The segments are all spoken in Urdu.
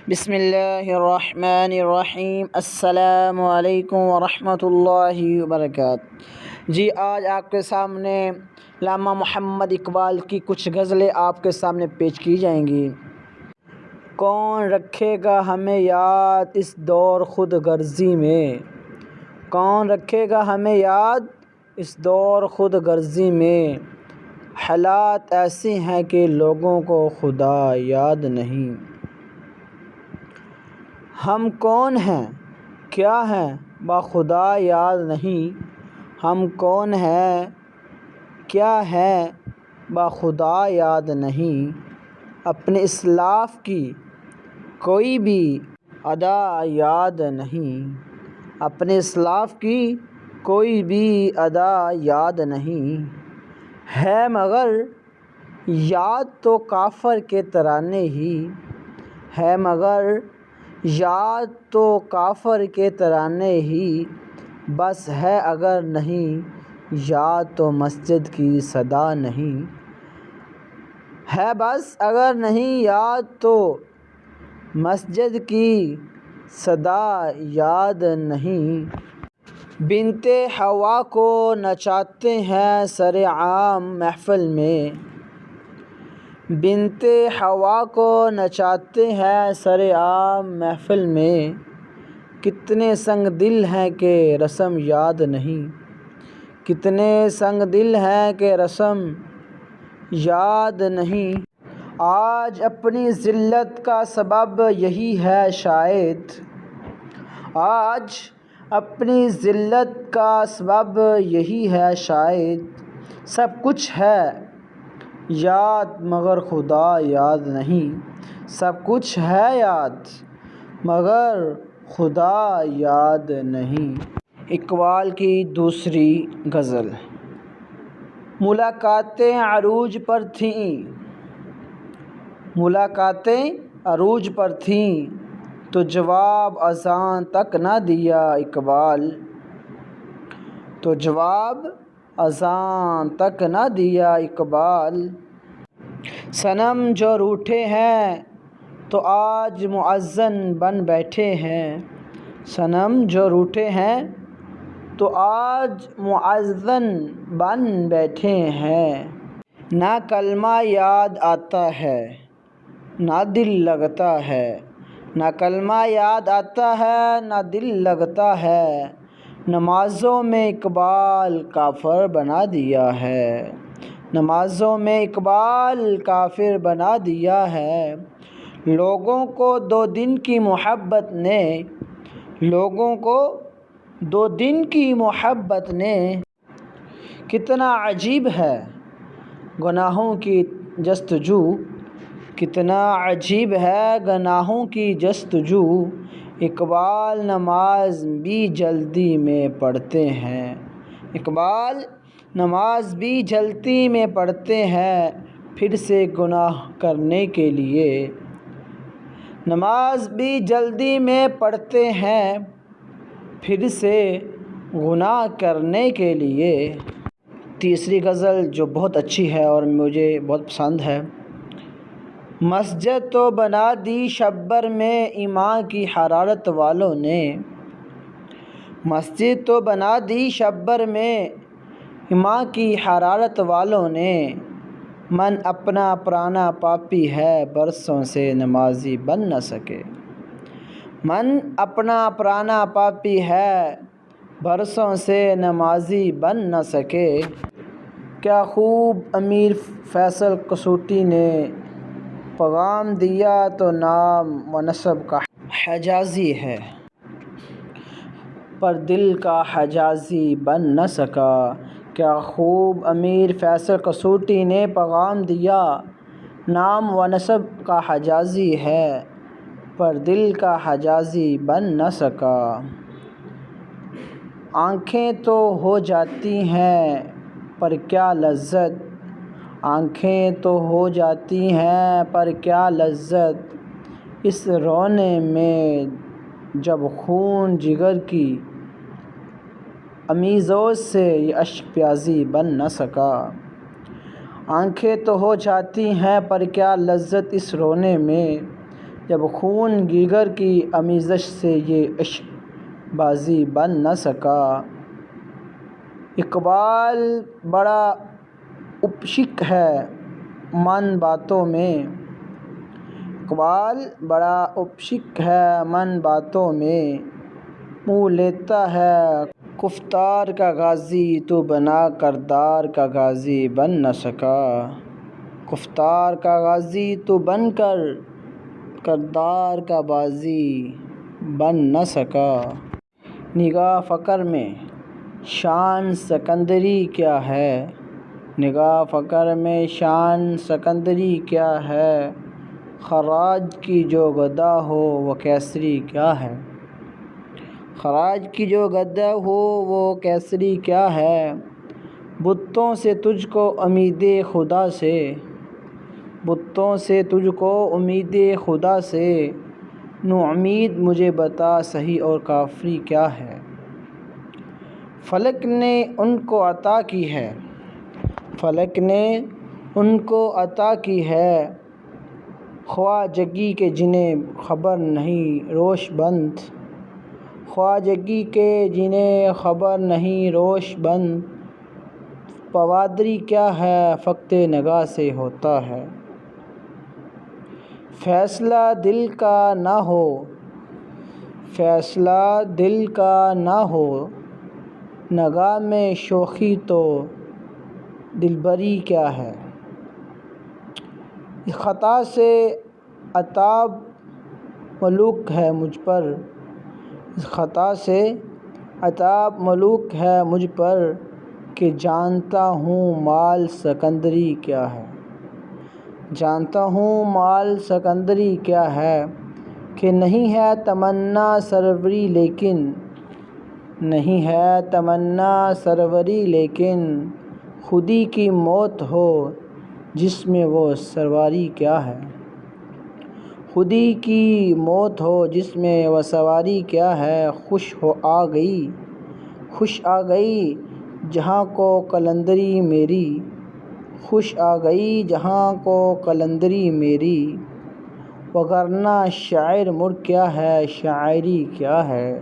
بسم اللہ الرحمن الرحیم۔ السلام علیکم ورحمۃ اللہ وبرکاتہ۔ جی آج آپ کے سامنے علامہ محمد اقبال کی کچھ غزلیں آپ کے سامنے پیش کی جائیں گی۔ کون رکھے گا ہمیں یاد اس دور خود غرضی میں، کون رکھے گا ہمیں یاد اس دور خود غرضی میں، حالات ایسے ہیں کہ لوگوں کو خدا یاد نہیں۔ ہم کون ہیں کیا ہیں باخدا یاد نہیں، ہم کون ہیں کیا ہیں باخدا یاد نہیں۔ اپنے اسلاف کی کوئی بھی ادا یاد نہیں، اپنے اسلاف کی کوئی بھی ادا یاد نہیں۔ ہے مگر یاد تو کافر کے ترانے ہی، ہے مگر یاد تو کافر کے ترانے ہی، بس ہے اگر نہیں یاد تو مسجد کی صدا نہیں۔ ہے بس اگر نہیں یاد تو مسجد کی صدا یاد نہیں۔ بنت حوا کو نچاتے ہیں سر عام محفل میں، بنت حوا کو نچاتے ہیں سر عام محفل میں، کتنے سنگ دل ہیں کہ رسم یاد نہیں، کتنے سنگ دل ہیں کہ رسم یاد نہیں۔ آج اپنی ذلت کا سبب یہی ہے شاید، آج اپنی ذلت کا سبب یہی ہے شاید، سب کچھ ہے یاد مگر خدا یاد نہیں، سب کچھ ہے یاد مگر خدا یاد نہیں۔ اقبال کی دوسری غزل۔ ملاقاتیں عروج پر تھیں، ملاقاتیں عروج پر تھیں، تو جواب اذاں تک نہ دیا اقبال، تو جواب اذاں تک نہ دیا اقبال۔ صنم جو روٹھے ہیں تو آج مؤذن بن بیٹھے ہیں، صنم جو روٹھے ہیں تو آج مؤذن بن بیٹھے ہیں۔ نہ کلمہ یاد آتا ہے نہ دل لگتا ہے، نہ کلمہ یاد آتا ہے نہ دل لگتا ہے، نمازوں میں اقبال کافر بنا دیا ہے، نمازوں میں اقبال کافر بنا دیا ہے۔ لوگوں کو دو دن کی محبت نے، لوگوں کو دو دن کی محبت نے، کتنا عجیب ہے گناہوں کی جستجو، کتنا عجیب ہے گناہوں کی جستجو۔ اقبال نماز بھی جلدی میں پڑھتے ہیں، اقبال نماز بھی جلدی میں پڑھتے ہیں، پھر سے گناہ کرنے کے لیے، نماز بھی جلدی میں پڑھتے ہیں، پھر سے گناہ کرنے کے لیے۔ تیسری غزل جو بہت اچھی ہے اور مجھے بہت پسند ہے۔ مسجد تو بنا دی شبر میں ایمان کی حرارت والوں نے، مسجد تو بنا دی شبر میں ایمان کی حرارت والوں نے، من اپنا پرانا پاپی ہے برسوں سے نمازی بن نہ سکے، من اپنا پرانا پاپی ہے برسوں سے نمازی بن نہ سکے۔ کیا خوب امیر فیصل کسوٹی نے پیغام دیا تو نام و نسب کا حجازی ہے، پر دل کا حجازی بن نہ سکا۔ کیا خوب امیر فیصل کسوٹی نے پیغام دیا، نام و نسب کا حجازی ہے، پر دل کا حجازی بن نہ سکا۔ آنکھیں تو ہو جاتی ہیں پر کیا لذت، آنکھیں تو ہو جاتی ہیں پر کیا لذت، اس رونے میں جب خون جگر کی امیزوز سے یہ اشک پیازی بن نہ سکا۔ آنکھیں تو ہو جاتی ہیں پر کیا لذت اس رونے میں، جب خون جگر کی آمیزش سے یہ عشق بازی بن نہ سکا۔ اقبال بڑا اپشک ہے من باتوں میں، اقبال بڑا اپشک ہے من باتوں میں، منہ لیتا ہے گفتار کا غازی تو بنا کردار کا غازی بن نہ سکا۔ گفتار کا غازی تو بن کر کردار کا بازی بن نہ سکا۔ نگاہ فقر میں شان سکندری کیا ہے، نگاہ فقر میں شان سکندری کیا ہے، خراج کی جو گدا ہو وہ کیسری کیا ہے، خراج کی جو گدا ہو وہ کیسری کیا ہے، بتوں سے تجھ کو امید خدا سے، بتوں سے تجھ کو امید خدا سے، نومید مجھے بتا صحیح اور کافری کیا ہے۔ فلک نے ان کو عطا کی ہے، فلک نے ان کو عطا کی ہے، خواجگی کے جنہیں خبر نہیں روش بند، خواجگی کے جنہیں خبر نہیں روش بند، پوادری کیا ہے فقط نگاہ سے ہوتا ہے۔ فیصلہ دل کا نہ ہو، فیصلہ دل کا نہ ہو، نگاہ میں شوخی تو دلبری کیا ہے۔ اس خطا سے عتاب ملوک ہے مجھ پر، اس خطا سے عتاب ملوک ہے مجھ پر، کہ جانتا ہوں مال سکندری کیا ہے، جانتا ہوں مال سکندری کیا ہے، کہ نہیں ہے تمنا سروری لیکن، نہیں ہے تمنا سروری لیکن، خودی کی موت ہو جس میں وہ سواری کیا ہے، خودی کی موت ہو جس میں وہ سواری کیا ہے، خوش ہو آ گئی، خوش آ گئی جہاں کو قلندری میری، خوش آ گئی جہاں کو قلندری میری، وگرنہ شاعر مر کیا ہے شاعری کیا ہے۔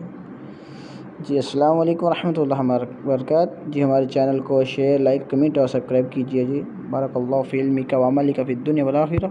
جی السلام علیکم ورحمۃ اللہ وبرکاتہ۔ جی ہمارے چینل کو شیئر، لائک، کمنٹ اور سبسکرائب کیجیے۔ جی بارک اللہ فی علمک و عملک فی الدنیا والآخرہ۔